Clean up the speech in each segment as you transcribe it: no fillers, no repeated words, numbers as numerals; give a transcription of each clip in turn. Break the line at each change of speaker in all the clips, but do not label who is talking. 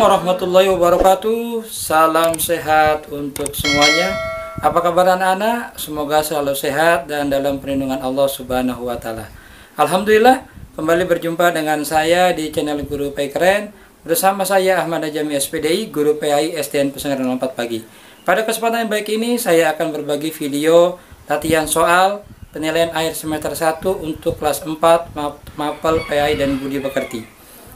warahmatullahi wabarakatuh. Salam sehat untuk semuanya. Apa kabar anak-anak? Semoga selalu sehat dan dalam perlindungan Allah Subhanahu wa taala. Alhamdulillah, kembali berjumpa dengan saya di channel Guru PAI Keren. Bersama saya Ahmad Najami SPDI, Guru PAI SDN Pesantren 4 Pagi. Pada kesempatan yang baik ini saya akan berbagi video latihan soal penilaian akhir semester 1 untuk kelas 4 Mapel PAI dan Budi Pekerti.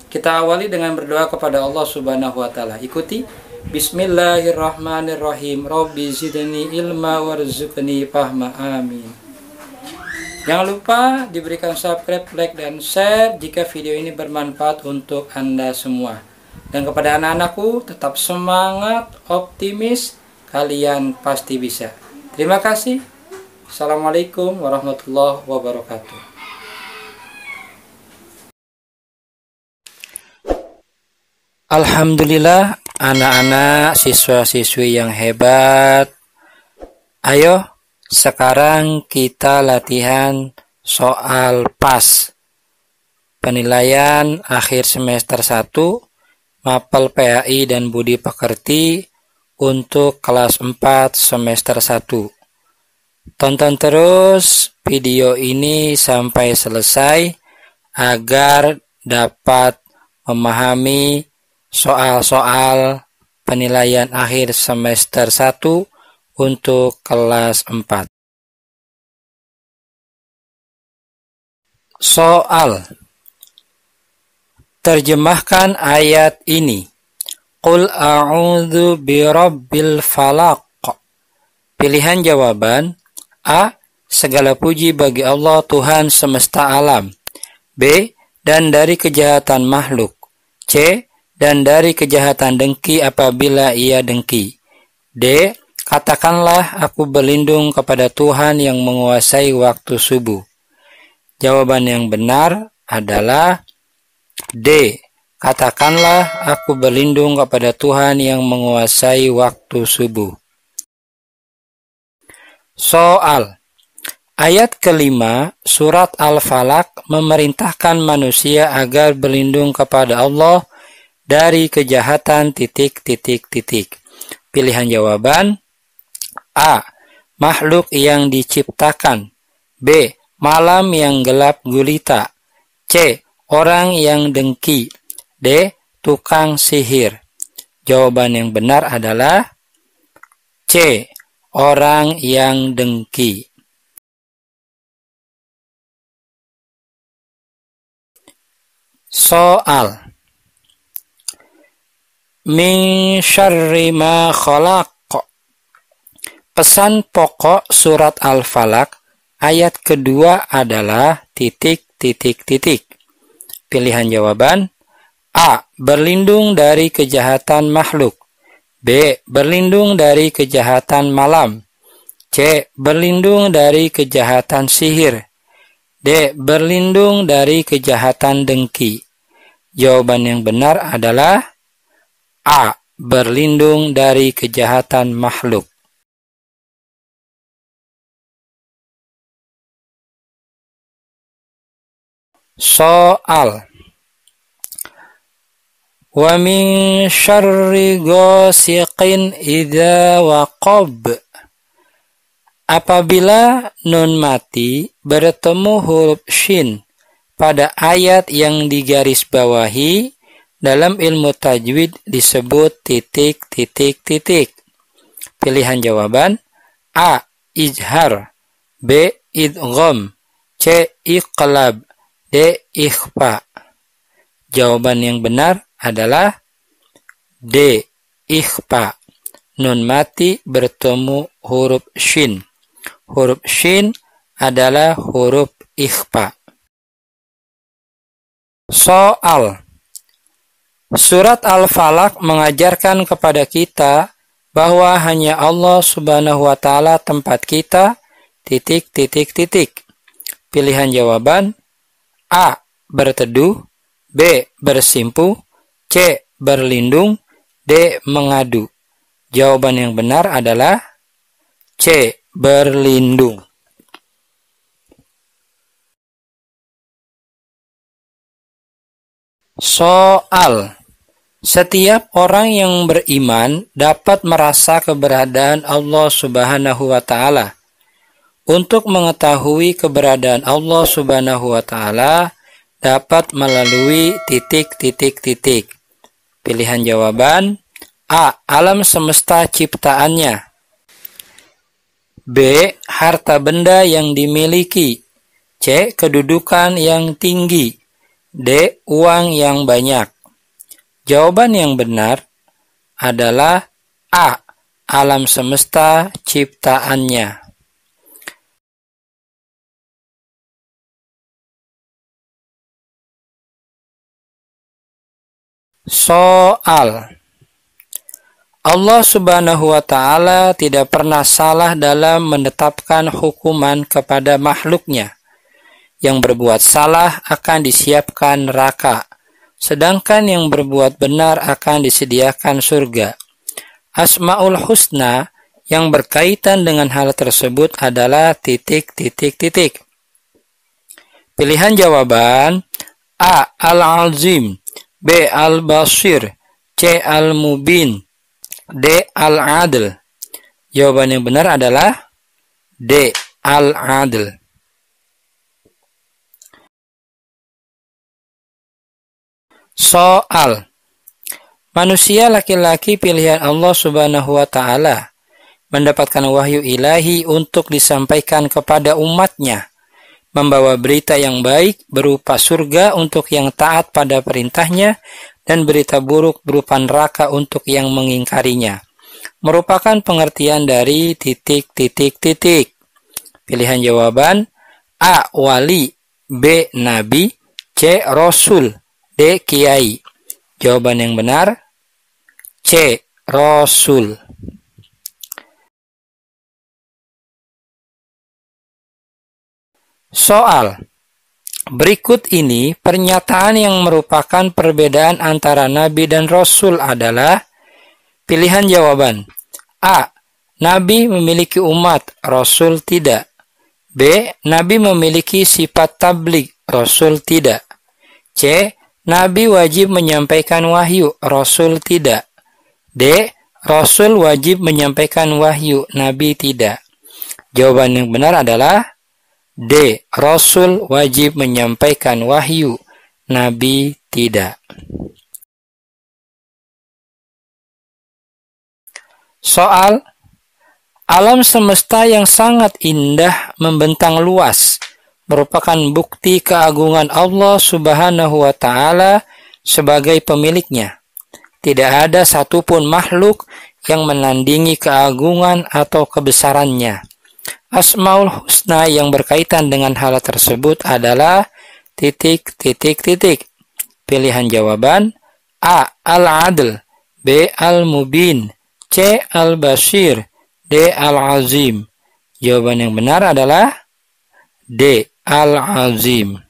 Kita awali dengan berdoa kepada Allah Subhanahu wa taala. Ikuti. Bismillahirrahmanirrahim. Rabbi zidni ilma warzuqni fahma. Amin. Jangan lupa diberikan subscribe, like, dan share jika video ini bermanfaat untuk Anda semua. Dan kepada anak-anakku, tetap semangat, optimis, kalian pasti bisa. Terima kasih. Assalamualaikum warahmatullahi wabarakatuh. Alhamdulillah, anak-anak siswa-siswi yang hebat. Ayo, sekarang kita latihan soal PAS. Penilaian akhir semester 1, Mapel PAI dan Budi Pekerti untuk kelas 4 semester 1. Tonton terus video ini sampai selesai agar dapat memahami soal-soal penilaian akhir semester 1 untuk kelas 4. Soal. Terjemahkan ayat ini. Qul a'udzu birabbil falaq. Pilihan jawaban. A. Segala puji bagi Allah Tuhan semesta alam. B. Dan dari kejahatan makhluk. C. Dan dari kejahatan dengki apabila ia dengki. D. Katakanlah aku berlindung kepada Tuhan yang menguasai waktu subuh. Jawaban yang benar adalah D. Katakanlah aku berlindung kepada Tuhan yang menguasai waktu subuh. Soal. Ayat kelima surat Al-Falaq memerintahkan manusia agar berlindung kepada Allah dari kejahatan ... Pilihan jawaban. A. Makhluk yang diciptakan. B. Malam yang gelap gulita. C. Orang yang dengki. D. Tukang sihir. Jawaban yang benar adalah C. Orang yang dengki. Soal. Min syarri ma khalaq. Pesan pokok surat Al-Falaq ayat kedua adalah ... Pilihan jawaban. A. Berlindung dari kejahatan makhluk. B. Berlindung dari kejahatan malam. C. Berlindung dari kejahatan sihir. D. Berlindung dari kejahatan dengki. Jawaban yang benar adalah A. Berlindung dari kejahatan makhluk. Soal. Wa min syarri ghasiqin idza waqab. Apabila nun mati bertemu huruf shin pada ayat yang digarisbawahi, dalam ilmu tajwid disebut ... Pilihan jawaban. A. Ijhar. B. Idgham. C. Iqlab. D. Ikhfa. Jawaban yang benar adalah D. Ikhfa. Nun mati bertemu huruf shin. Huruf shin adalah huruf ikhfa. Soal. Surat Al-Falaq mengajarkan kepada kita bahwa hanya Allah Subhanahu wa taala tempat kita ... Pilihan jawaban. A. Berteduh. B. Bersimpuh. C. Berlindung. D. Mengadu. Jawaban yang benar adalah C. Berlindung. Soal. Setiap orang yang beriman dapat merasa keberadaan Allah Subhanahu wa Ta'ala. Untuk mengetahui keberadaan Allah Subhanahu wa Ta'ala dapat melalui titik-titik-titik. Pilihan jawaban: A. Alam semesta ciptaannya. B. Harta benda yang dimiliki. C. Kedudukan yang tinggi. D. Uang yang banyak. Jawaban yang benar adalah A. Alam semesta ciptaannya. Soal. Allah Subhanahu wa Ta'ala tidak pernah salah dalam menetapkan hukuman kepada makhluknya. Yang berbuat salah akan disiapkan neraka, sedangkan yang berbuat benar akan disediakan surga. Asmaul Husna yang berkaitan dengan hal tersebut adalah titik-titik-titik. Pilihan jawaban: A. Al-Azim, B. Al-Basir, C. Al-Mubin, D. Al-Adl. Jawaban yang benar adalah D. Al-Adl. Soal. Manusia laki-laki pilihan Allah Subhanahu wa Ta'ala mendapatkan wahyu ilahi untuk disampaikan kepada umatnya, membawa berita yang baik berupa surga untuk yang taat pada perintahnya dan berita buruk berupa neraka untuk yang mengingkarinya. Merupakan pengertian dari titik-titik-titik. Pilihan jawaban: A. Wali, B. Nabi, C. Rasul, D. Kiai. Jawaban yang benar C. Rasul. Soal. Berikut ini pernyataan yang merupakan perbedaan antara Nabi dan Rasul adalah. Pilihan jawaban: A. Nabi memiliki umat, Rasul tidak. B. Nabi memiliki sifat tabligh, Rasul tidak. C. Nabi wajib menyampaikan wahyu, Rasul tidak. D. Rasul wajib menyampaikan wahyu, Nabi tidak. Jawaban yang benar adalah D. Rasul wajib menyampaikan wahyu, Nabi tidak. Soal. Alam semesta yang sangat indah membentang luas merupakan bukti keagungan Allah Subhanahu wa Ta'ala sebagai pemiliknya. Tidak ada satupun makhluk yang menandingi keagungan atau kebesarannya. Asmaul Husna yang berkaitan dengan hal tersebut adalah titik-titik-titik. Pilihan jawaban: A. Al-Adl, B. Al-Mubin, C. Al-Basir, D. Al-Azim. Jawaban yang benar adalah D. Al-Azim.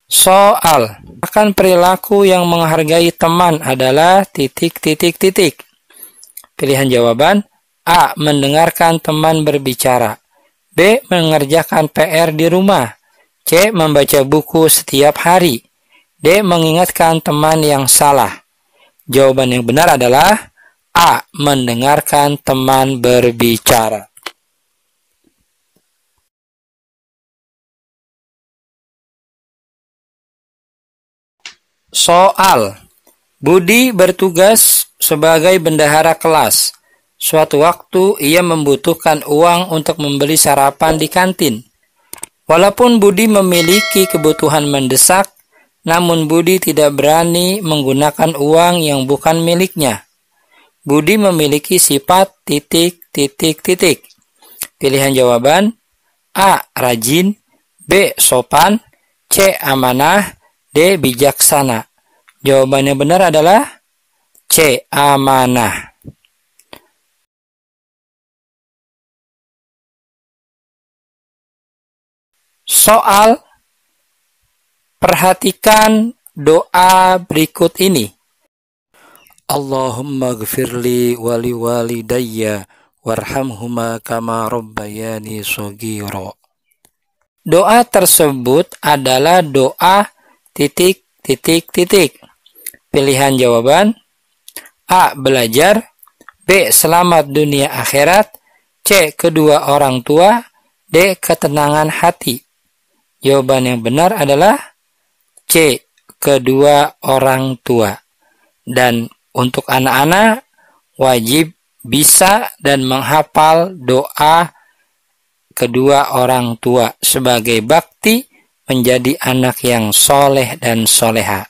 Soal. Akan perilaku yang menghargai teman adalah titik-titik-titik. Pilihan jawaban: A. Mendengarkan teman berbicara, B. Mengerjakan PR di rumah, C. Membaca buku setiap hari, D. Mengingatkan teman yang salah. Jawaban yang benar adalah A. Mendengarkan teman berbicara. Soal. Budi bertugas sebagai bendahara kelas. Suatu waktu ia membutuhkan uang untuk membeli sarapan di kantin. Walaupun Budi memiliki kebutuhan mendesak, namun Budi tidak berani menggunakan uang yang bukan miliknya. Budi memiliki sifat titik-titik-titik. Pilihan jawaban: A. Rajin, B. Sopan, C. Amanah, D. Bijaksana. Jawaban yang benar adalah C. Amanah. Soal. Perhatikan doa berikut ini. Allahumma gfirli wali walidayya warhamhuma kama rabbayani shaghira. Doa tersebut adalah doa titik, titik, titik. Pilihan jawaban: A. Belajar, B. Selamat dunia akhirat, C. Kedua orang tua, D. Ketenangan hati. Jawaban yang benar adalah C. Kedua orang tua. Dan untuk anak-anak wajib bisa dan menghafal doa kedua orang tua sebagai bakti menjadi anak yang soleh dan soleha.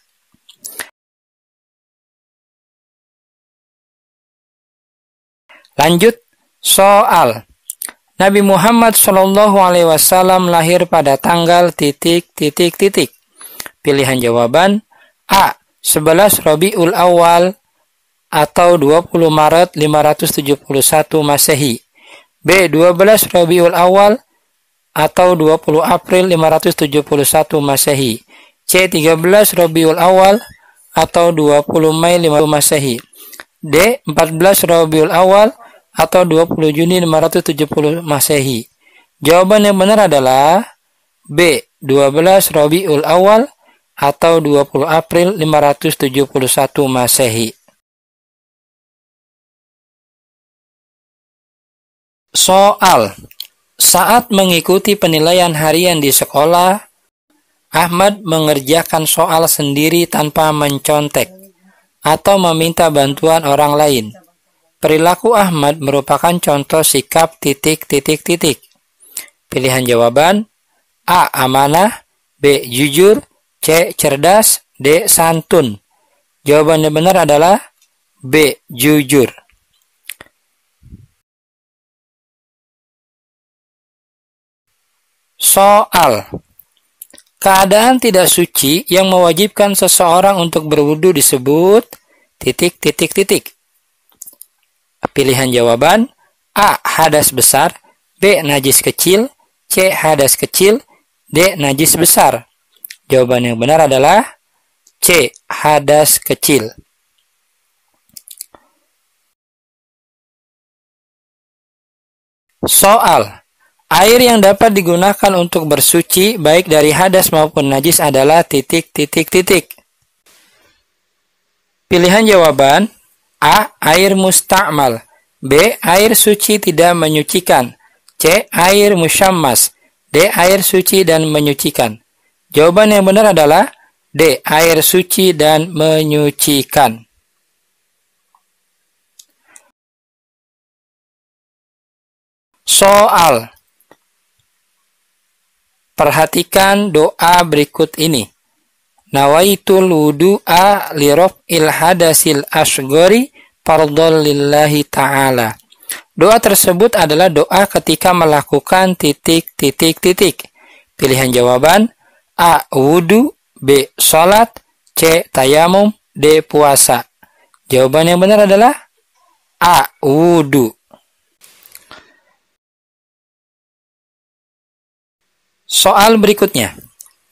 Lanjut soal. Nabi Muhammad SAW lahir pada tanggal titik, titik, titik. Pilihan jawaban: A. 11 Rabiul Awal atau 20 Maret 571 Masehi, B. 12 Rabiul Awal atau 20 April 571 Masehi, C. 13 Rabiul Awal atau 20 Mei 5 Masehi, D. 14 Rabiul Awal atau 20 Juni 570 Masehi. Jawaban yang benar adalah B. 12 Rabiul Awal atau 20 April 571 Masehi. Soal. Saat mengikuti penilaian harian di sekolah, Ahmad mengerjakan soal sendiri tanpa mencontek atau meminta bantuan orang lain. Perilaku Ahmad merupakan contoh sikap titik, titik, titik. Pilihan jawaban: A. Amanah, B. Jujur, C. Cerdas, D. Santun. Jawaban yang benar adalah B. Jujur. Soal. Keadaan tidak suci yang mewajibkan seseorang untuk berwudu disebut titik, titik, titik. Pilihan jawaban: A. Hadas besar, B. Najis kecil, C. Hadas kecil, D. Najis besar. Jawaban yang benar adalah C. Hadas kecil. Soal. Air yang dapat digunakan untuk bersuci baik dari hadas maupun najis adalah titik, titik, titik. Pilihan jawaban: A. Air musta'mal, B. Air suci tidak menyucikan, C. Air musyammas, D. Air suci dan menyucikan. Jawaban yang benar adalah D. Air suci dan menyucikan. Soal. Perhatikan doa berikut ini. Nawaitul wudu'a li raf'il hadasil asghari fardhon lillahi ta'ala. Doa tersebut adalah doa ketika melakukan titik, titik, titik. Pilihan jawaban: A. Wudu, B. Salat, C. Tayamum, D. Puasa. Jawaban yang benar adalah A. Wudu. Soal berikutnya.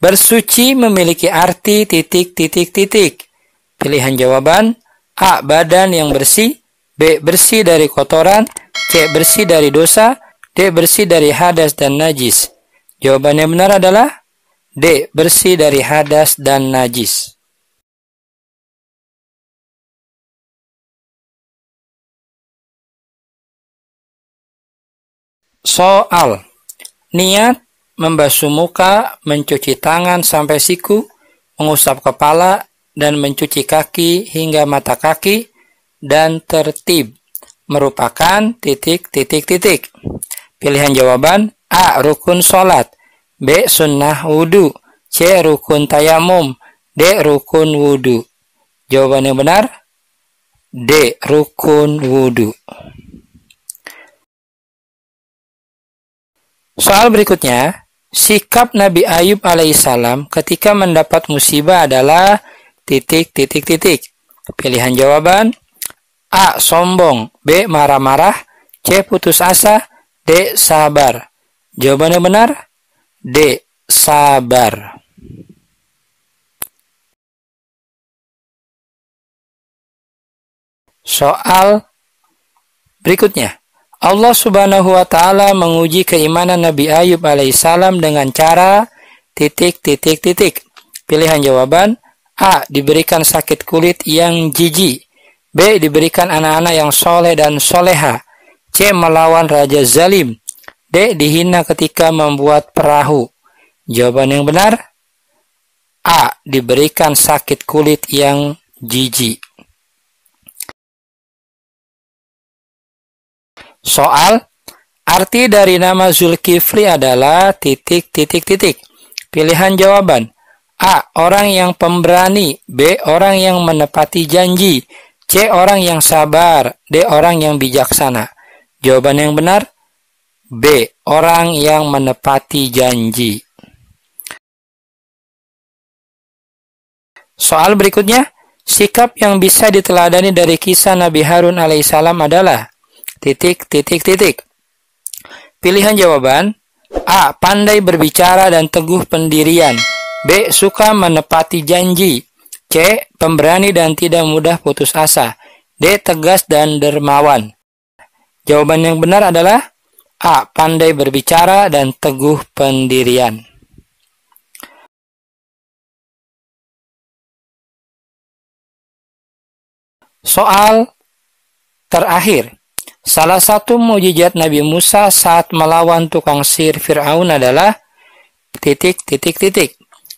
Bersuci memiliki arti titik, titik, titik. Pilihan jawaban: A. Badan yang bersih, B. Bersih dari kotoran, C. Bersih dari dosa, D. Bersih dari hadas dan najis. Jawaban yang benar adalah D. Bersih dari hadas dan najis. Soal. Niat membasuh muka, mencuci tangan sampai siku, mengusap kepala, dan mencuci kaki hingga mata kaki, dan tertib merupakan titik, titik, titik. Pilihan jawaban: A. Rukun sholat, B. Sunnah wudu, C. Rukun tayamum, D. Rukun wudu. Jawaban yang benar D. Rukun wudu. Soal berikutnya. Sikap Nabi Ayub alaihissalam ketika mendapat musibah adalah titik, titik, titik. Pilihan jawaban: A. Sombong, B. Marah-marah, C. Putus asa, D. Sabar. Jawaban yang benar D. Sabar. Soal berikutnya. Allah Subhanahu wa Ta'ala menguji keimanan Nabi Ayub alaihissalam dengan cara ... Pilihan jawaban: A. Diberikan sakit kulit yang jijik. B. Diberikan anak-anak yang soleh dan soleha. C. Melawan raja zalim. D. Dihina ketika membuat perahu. Jawaban yang benar: A. Diberikan sakit kulit yang jijik. Soal: arti dari nama Zulkifli adalah ... Pilihan jawaban: A. Orang yang pemberani. B. Orang yang menepati janji. C. Orang yang sabar. D. Orang yang bijaksana. Jawaban yang benar: B. Orang yang menepati janji. Soal berikutnya, sikap yang bisa diteladani dari kisah Nabi Harun alaihissalam adalah ... Pilihan jawaban: A. Pandai berbicara dan teguh pendirian. B. Suka menepati janji. C. Pemberani dan tidak mudah putus asa. D. Tegas dan dermawan. Jawaban yang benar adalah A. Pandai berbicara dan teguh pendirian. Soal terakhir. Salah satu mukjizat Nabi Musa saat melawan tukang sihir Fir'aun adalah ...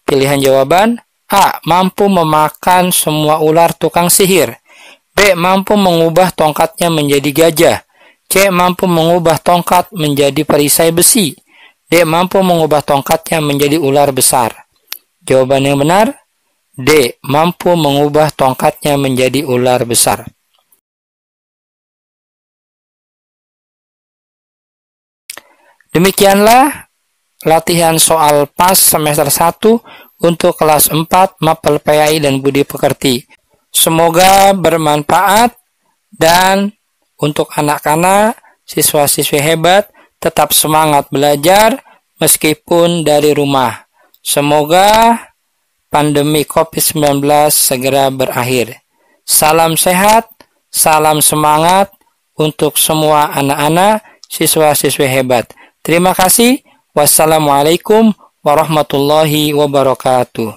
Pilihan jawaban: A. Mampu memakan semua ular tukang sihir. B. Mampu mengubah tongkatnya menjadi gajah. C. Mampu mengubah tongkat menjadi perisai besi. D. Mampu mengubah tongkatnya menjadi ular besar. Jawaban yang benar: D. Mampu mengubah tongkatnya menjadi ular besar. Demikianlah latihan soal PAS semester 1 untuk kelas 4 Mapel PAI dan Budi Pekerti. Semoga bermanfaat, dan untuk anak-anak, siswa-siswi hebat, tetap semangat belajar meskipun dari rumah. Semoga pandemi COVID-19 segera berakhir. Salam sehat, salam semangat untuk semua anak-anak, siswa-siswi hebat. Terima kasih. Wassalamualaikum warahmatullahi wabarakatuh.